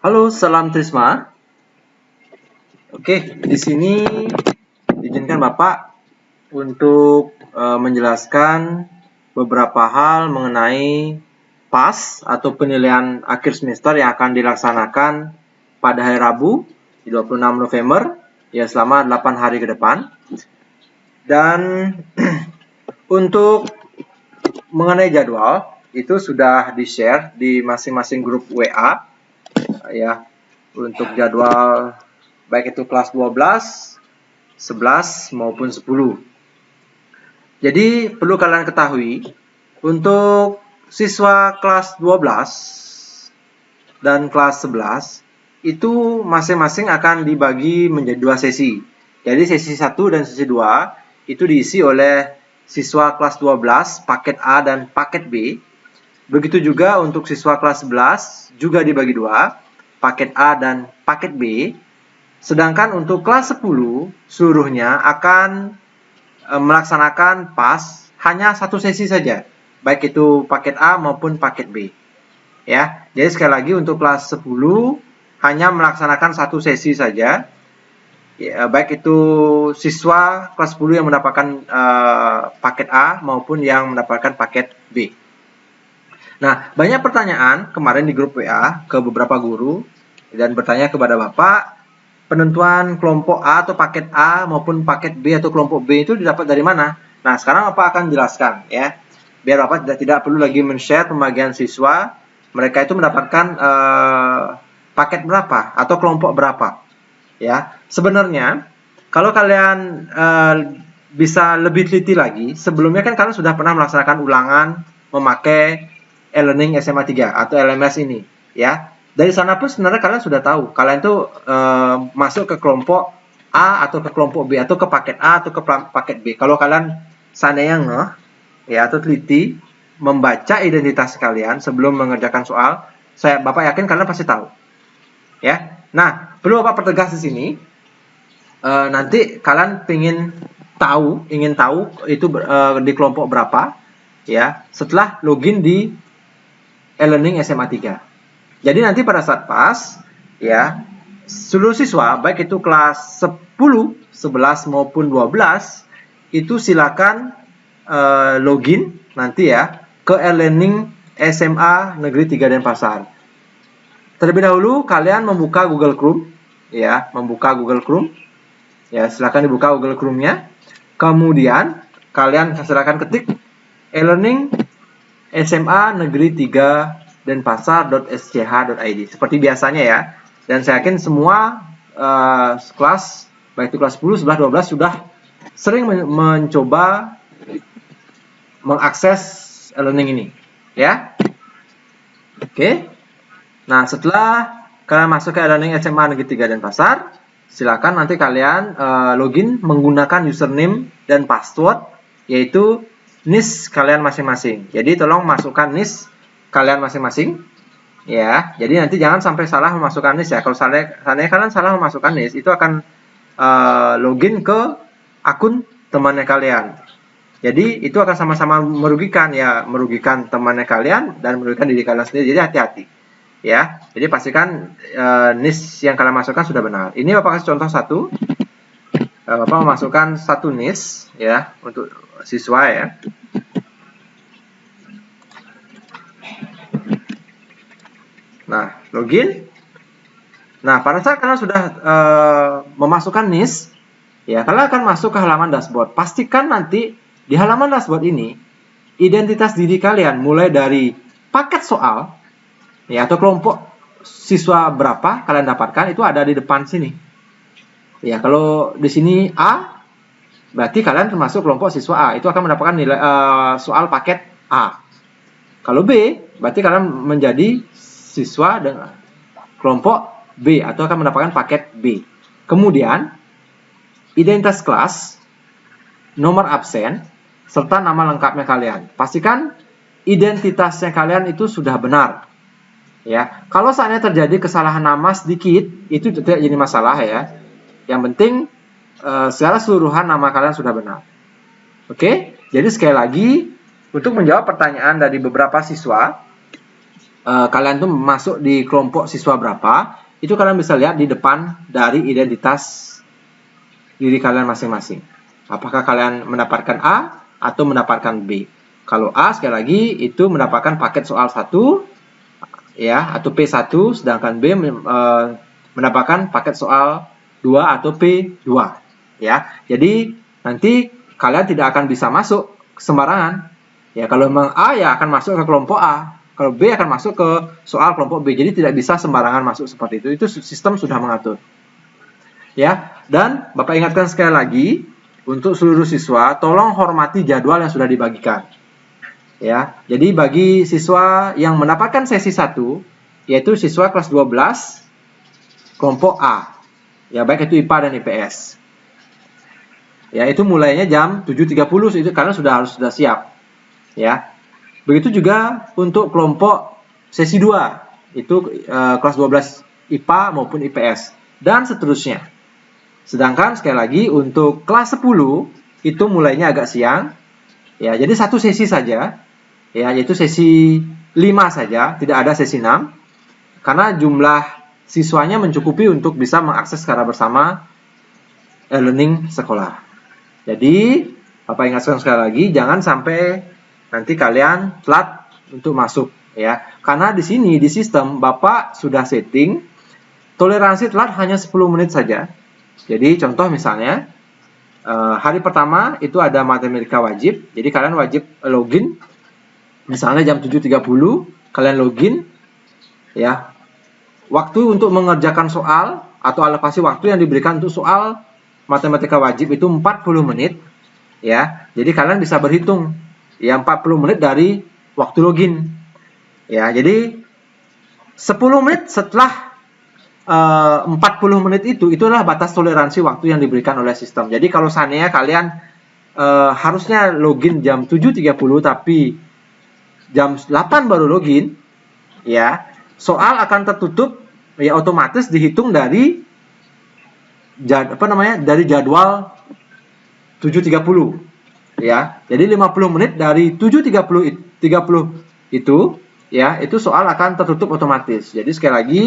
Halo, salam Trisma. Oke, di sini izinkan Bapak untuk menjelaskan beberapa hal mengenai PAS atau penilaian akhir semester yang akan dilaksanakan pada hari Rabu di 26 November ya selama 8 hari ke depan. Dan untuk mengenai jadwal itu sudah di-share di masing-masing grup WA ya, untuk jadwal baik itu kelas 12, 11 maupun 10. Jadi perlu kalian ketahui untuk siswa kelas 12 dan kelas 11 itu masing-masing akan dibagi menjadi 2 sesi. Jadi sesi 1 dan sesi 2 itu diisi oleh siswa kelas 12 paket A dan paket B. Begitu juga untuk siswa kelas 11 juga dibagi 2, paket A dan paket B. Sedangkan untuk kelas 10 seluruhnya akan melaksanakan PAS hanya satu sesi saja, baik itu paket A maupun paket B. Ya, jadi sekali lagi untuk kelas 10 hanya melaksanakan satu sesi saja. Ya, baik itu siswa kelas 10 yang mendapatkan paket A maupun yang mendapatkan paket B. Nah, banyak pertanyaan kemarin di grup WA ke beberapa guru dan bertanya kepada Bapak, penentuan kelompok A atau paket A maupun paket B atau kelompok B itu didapat dari mana? Nah, sekarang Bapak akan jelaskan ya. Biar Bapak tidak perlu lagi men-share pembagian siswa, mereka itu mendapatkan paket berapa atau kelompok berapa. Ya, sebenarnya kalau kalian bisa lebih teliti lagi, sebelumnya kan kalian sudah pernah melaksanakan ulangan memakai e-learning SMA 3 atau LMS ini, ya. Dari sana pun sebenarnya kalian sudah tahu, kalian tuh masuk ke kelompok A atau ke kelompok B atau ke paket A atau ke paket B. Kalau kalian seandainya ngeh, ya, atau teliti membaca identitas kalian sebelum mengerjakan soal, Bapak yakin kalian pasti tahu, ya. Nah, perlu Bapak pertegas di sini. Nanti kalian ingin tahu itu di kelompok berapa, ya, setelah login di e-learning SMA 3. Jadi nanti pada saat PAS, ya, seluruh siswa baik itu kelas 10, 11 maupun 12 itu silakan login nanti ya ke e-learning SMA Negeri 3 Denpasar. Terlebih dahulu kalian membuka Google Chrome, ya, ya, silakan dibuka Google Chrome-nya. Kemudian kalian silakan ketik e-learning SMA Negeri 3 denpasar.sch.id seperti biasanya ya. Dan saya yakin semua kelas baik itu kelas 10, 11, 12 sudah sering mencoba mengakses e-learning ini, ya. Oke. Nah, setelah kalian masuk ke e-learning SMA Negeri 3 Denpasar, silakan nanti kalian login menggunakan username dan password yaitu NIS kalian masing-masing. Jadi tolong masukkan NIS kalian masing-masing, ya. Jadi nanti jangan sampai salah memasukkan NIS ya. Kalau seandainya kalian salah memasukkan NIS, itu akan login ke akun temannya kalian. Jadi itu akan sama-sama merugikan ya, merugikan temannya kalian dan merugikan diri kalian sendiri. Jadi hati-hati, ya. Jadi pastikan NIS yang kalian masukkan sudah benar. Ini Bapak kasih contoh satu. Bapak memasukkan satu NIS ya untuk siswa ya. Nah, login. Nah, pada saat kalian sudah memasukkan NIS, ya, kalian akan masuk ke halaman dashboard. Pastikan nanti di halaman dashboard ini, identitas diri kalian mulai dari paket soal, ya, atau kelompok siswa berapa kalian dapatkan, itu ada di depan sini. Ya, kalau di sini A, berarti kalian termasuk kelompok siswa A. Itu akan mendapatkan nilai soal paket A. Kalau B, berarti kalian menjadi siswa dengan kelompok B atau akan mendapatkan paket B. Kemudian identitas kelas, nomor absen, serta nama lengkapnya kalian. Pastikan identitasnya kalian itu sudah benar. Ya, kalau seandainya terjadi kesalahan nama sedikit, itu tidak jadi masalah ya. Yang penting secara keseluruhan nama kalian sudah benar. Oke, jadi sekali lagi untuk menjawab pertanyaan dari beberapa siswa, kalian tuh masuk di kelompok siswa berapa, itu kalian bisa lihat di depan dari identitas diri kalian masing-masing. Apakah kalian mendapatkan A atau mendapatkan B. Kalau A sekali lagi itu mendapatkan paket soal 1 ya, atau P1, sedangkan B mendapatkan paket soal 2 atau P2 ya. Jadi nanti kalian tidak akan bisa masuk sembarangan. Ya, kalau memang A ya akan masuk ke kelompok A. Kalau B akan masuk ke soal kelompok B. Jadi tidak bisa sembarangan masuk seperti itu. Itu sistem sudah mengatur. Ya, dan Bapak ingatkan sekali lagi untuk seluruh siswa, tolong hormati jadwal yang sudah dibagikan. Ya, jadi bagi siswa yang mendapatkan sesi 1, yaitu siswa kelas 12 kelompok A. Ya, baik itu IPA dan IPS. Ya, itu mulainya jam 7.30 itu karena sudah siap. Ya. Begitu juga untuk kelompok sesi 2, itu kelas 12 IPA maupun IPS dan seterusnya. Sedangkan sekali lagi untuk kelas 10 itu mulainya agak siang. Ya, jadi satu sesi saja. Ya, yaitu sesi 5 saja, tidak ada sesi 6. Karena jumlah siswanya mencukupi untuk bisa mengakses secara bersama e-learning sekolah. Jadi, Bapak ingatkan sekali lagi, jangan sampai nanti kalian telat untuk masuk ya. Karena di sini di sistem Bapak sudah setting toleransi telat hanya 10 menit saja. Jadi contoh misalnya hari pertama itu ada matematika wajib. Jadi kalian wajib login. Misalnya jam 7.30 kalian login ya. Waktu untuk mengerjakan soal atau alokasi waktu yang diberikan untuk soal matematika wajib itu 40 menit ya. Jadi kalian bisa berhitung ya 40 menit dari waktu login. Ya, jadi 10 menit setelah 40 menit itulah batas toleransi waktu yang diberikan oleh sistem. Jadi kalau seandainya kalian harusnya login jam 7.30 tapi jam 8 baru login, ya, soal akan tertutup ya otomatis dihitung dari dari jadwal 7.30. Ya, jadi 50 menit dari 7.30 itu ya, itu soal akan tertutup otomatis. Jadi sekali lagi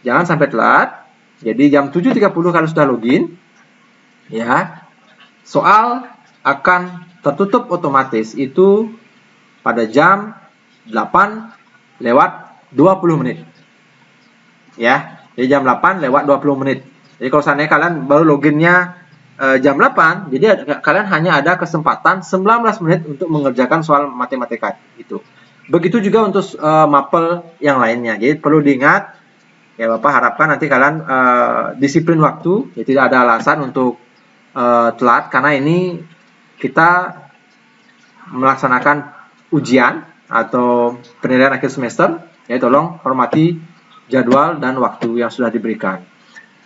jangan sampai telat. Jadi jam 7.30 kalau sudah login ya, soal akan tertutup otomatis itu pada jam 8 lewat 20 menit. Ya, jadi jam 8 lewat 20 menit. Jadi kalau seandainya kalian baru loginnya jam 8, jadi kalian hanya ada kesempatan 19 menit untuk mengerjakan soal matematika itu. Begitu juga untuk mapel yang lainnya. Jadi perlu diingat, ya Bapak harapkan nanti kalian disiplin waktu, ya tidak ada alasan untuk telat, karena ini kita melaksanakan ujian atau penilaian akhir semester, ya tolong hormati jadwal dan waktu yang sudah diberikan.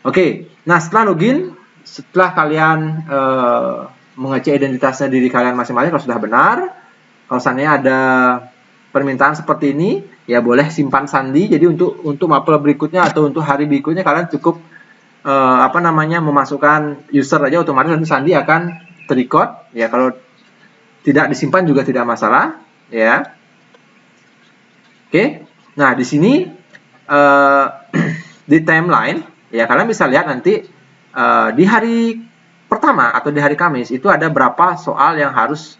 Oke, nah setelah login, setelah kalian mengecek identitasnya diri kalian masing-masing kalau sudah benar, kalau seandainya ada permintaan seperti ini, ya boleh simpan sandi. Jadi untuk mapel berikutnya atau untuk hari berikutnya kalian cukup memasukkan user aja, otomatis nanti sandi akan terrecord. Ya kalau tidak disimpan juga tidak masalah, ya. Oke. Nah, di sini di timeline ya kalian bisa lihat nanti di hari pertama atau di hari Kamis itu ada berapa soal yang harus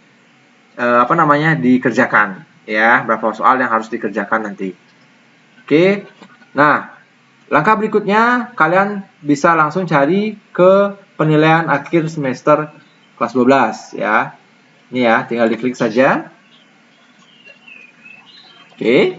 dikerjakan ya, berapa soal yang harus dikerjakan nanti. Oke. Nah, langkah berikutnya kalian bisa langsung cari ke penilaian akhir semester kelas 12 ya. Ini ya, tinggal diklik saja. Oke.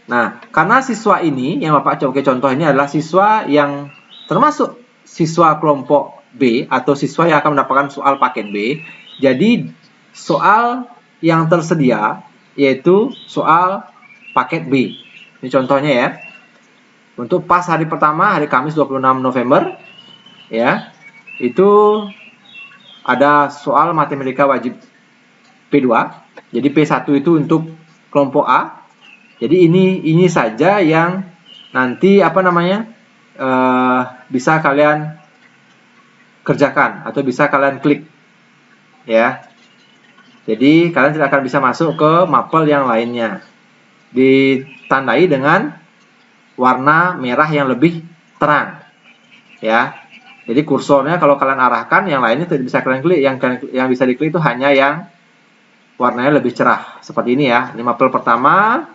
Nah, karena siswa ini yang Bapak coba contoh ini adalah siswa yang termasuk siswa kelompok B atau siswa yang akan mendapatkan soal paket B. Jadi soal yang tersedia yaitu soal paket B. Ini contohnya ya. Untuk pas hari pertama, hari Kamis 26 November ya. Itu ada soal matematika wajib P2. Jadi P1 itu untuk kelompok A. Jadi ini saja yang nanti bisa kalian kerjakan atau bisa kalian klik ya. Jadi kalian tidak akan bisa masuk ke mapel yang lainnya ditandai dengan warna merah yang lebih terang, ya. Jadi kursornya kalau kalian arahkan, yang lainnya tidak bisa kalian klik. Yang bisa diklik itu hanya yang warnanya lebih cerah, seperti ini ya. Ini mapel pertama,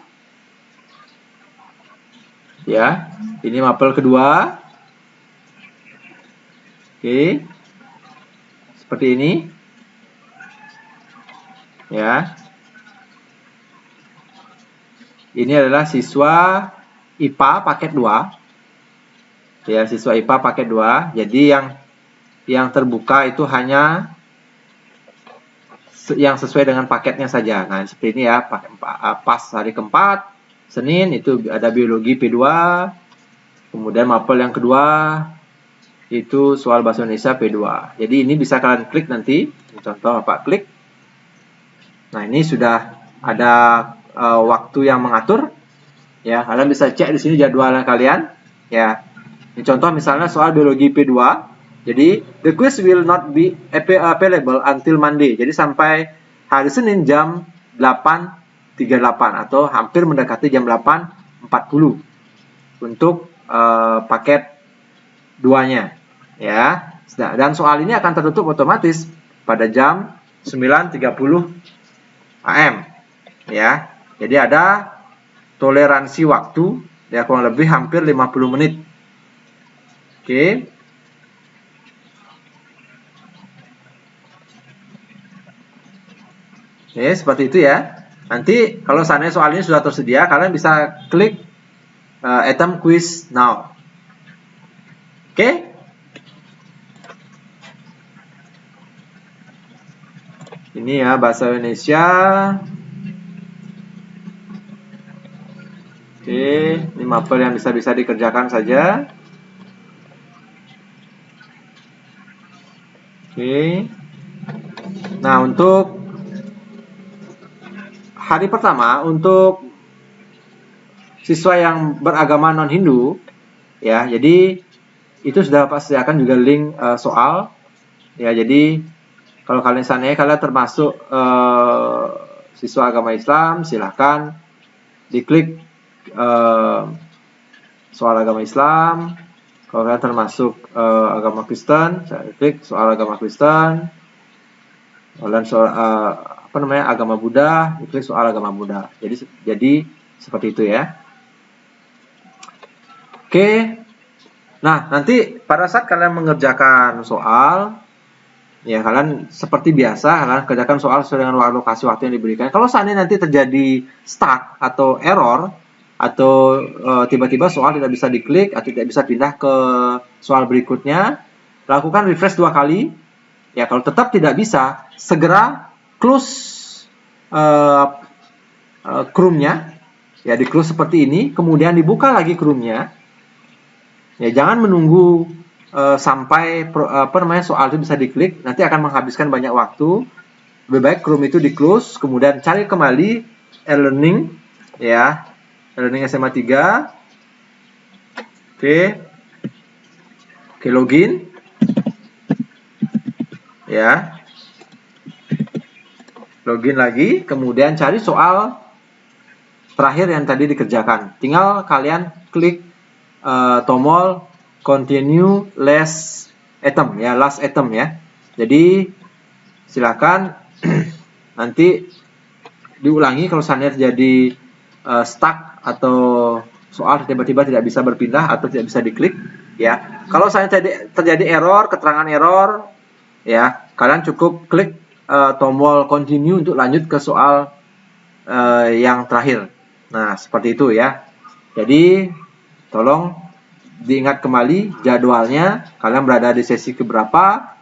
ya. Ini mapel kedua, oke, seperti ini, ya. Ini adalah siswa IPA paket 2. Ya, siswa IPA paket 2. Jadi yang terbuka itu hanya yang sesuai dengan paketnya saja. Nah, seperti ini ya, pas hari keempat, Senin, itu ada biologi P2. Kemudian mapel yang kedua itu soal bahasa Indonesia P2. Jadi ini bisa kalian klik nanti. Contoh Bapak klik. Nah, ini sudah ada waktu yang mengatur, ya. Kalian bisa cek di sini jadwalnya kalian, ya. Ini contoh misalnya soal biologi P2. Jadi the quiz will not be available until Monday. Jadi sampai hari Senin jam 8.38 atau hampir mendekati jam 8.40 untuk paket 2-nya, ya. Dan soal ini akan tertutup otomatis pada jam 9.30 AM, ya. Jadi ada toleransi waktu, ya, kurang lebih hampir 50 menit. Oke. Oke, seperti itu ya. Nanti kalau seandainya soal ini sudah tersedia, kalian bisa klik item quiz now. Oke. Ini ya bahasa Indonesia. Oke, ini mapel yang bisa dikerjakan saja. Oke. Nah, untuk hari pertama, untuk siswa yang beragama non-Hindu, ya, jadi itu sudah pasti akan juga link soal, ya. Jadi kalau kalian kalian termasuk siswa agama Islam, silahkan diklik soal agama Islam. Kalau kalian termasuk agama Kristen, saya klik soal agama Kristen. Kalian soal agama Buddha, diklik soal agama Buddha. Jadi seperti itu ya. Oke. Nah, nanti pada saat kalian mengerjakan soal, ya, kalian seperti biasa, kalian kerjakan soal sesuai dengan alokasi waktu yang diberikan. Kalau seandainya nanti terjadi stuck atau error, atau tiba-tiba soal tidak bisa diklik atau tidak bisa pindah ke soal berikutnya, lakukan refresh 2 kali. Ya, kalau tetap tidak bisa, segera close Chrome-nya, ya, di close seperti ini, kemudian dibuka lagi Chrome-nya. Ya, jangan menunggu sampai soal itu bisa diklik, nanti akan menghabiskan banyak waktu. Lebih baik Chrome itu di close, kemudian cari kembali e-learning, ya. E-learning SMA 3. Oke, login. Ya. Login lagi, kemudian cari soal terakhir yang tadi dikerjakan. Tinggal kalian klik tombol continue last item, ya, last item, ya. Jadi silakan nanti diulangi kalau seandainya terjadi stuck atau soal tiba-tiba tidak bisa berpindah atau tidak bisa diklik, ya. Kalau seandainya terjadi error, keterangan error, ya, kalian cukup klik tombol continue untuk lanjut ke soal yang terakhir. Nah, seperti itu ya. Jadi tolong diingat kembali jadwalnya, kalian berada di sesi keberapa,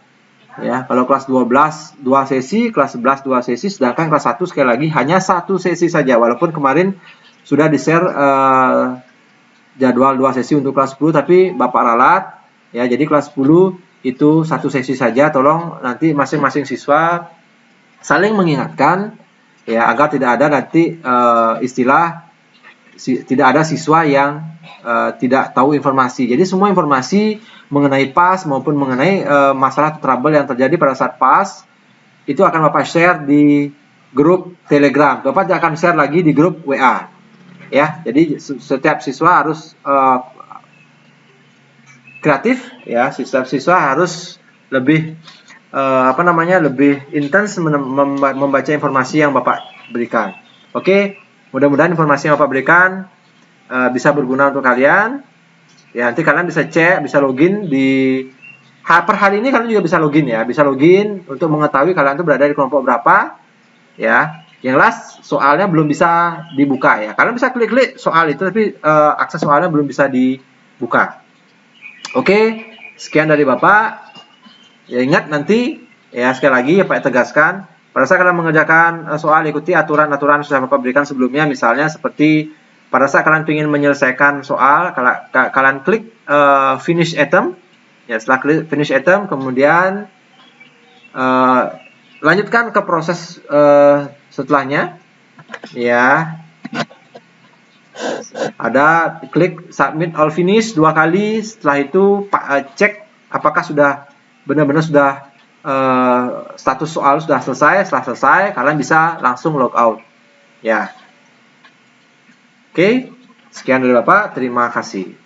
ya. Kalau kelas 12 2 sesi, kelas 11 2 sesi, sedangkan kelas 1 sekali lagi hanya 1 sesi saja. Walaupun kemarin sudah di-share jadwal 2 sesi untuk kelas 10, tapi Bapak ralat, ya. Jadi kelas 10 itu 1 sesi saja. Tolong nanti masing-masing siswa saling mengingatkan, ya, agar tidak ada nanti tidak ada siswa yang tidak tahu informasi. Jadi semua informasi mengenai PAS maupun mengenai masalah trouble yang terjadi pada saat PAS itu akan Bapak share di grup Telegram. Bapak akan share lagi di grup WA. ya. Jadi setiap siswa harus kreatif, ya. Setiap siswa harus lebih lebih intens membaca informasi yang Bapak berikan. Oke, mudah-mudahan informasi yang Bapak berikan bisa berguna untuk kalian. Ya, nanti kalian bisa cek, bisa login di per hari ini. Kalian juga bisa login, ya, bisa login untuk mengetahui kalian itu berada di kelompok berapa, ya. Yang jelas soalnya belum bisa dibuka, ya. Kalian bisa klik-klik soal itu, tapi akses soalnya belum bisa dibuka. Oke, sekian dari Bapak. Ya, ingat nanti, ya, sekali lagi ya Pak tegaskan, pada saat kalian mengerjakan soal, ikuti aturan-aturan yang sudah Bapak berikan sebelumnya. Misalnya seperti pada saat kalian ingin menyelesaikan soal, kalian klik finish item, ya. Setelah klik finish item, kemudian lanjutkan ke proses setelahnya, ya. Ada klik submit all finish 2 kali. Setelah itu cek apakah sudah benar-benar sudah status soal sudah selesai. Setelah selesai, kalian bisa langsung log out, ya. Oke, sekian dari Bapak, terima kasih.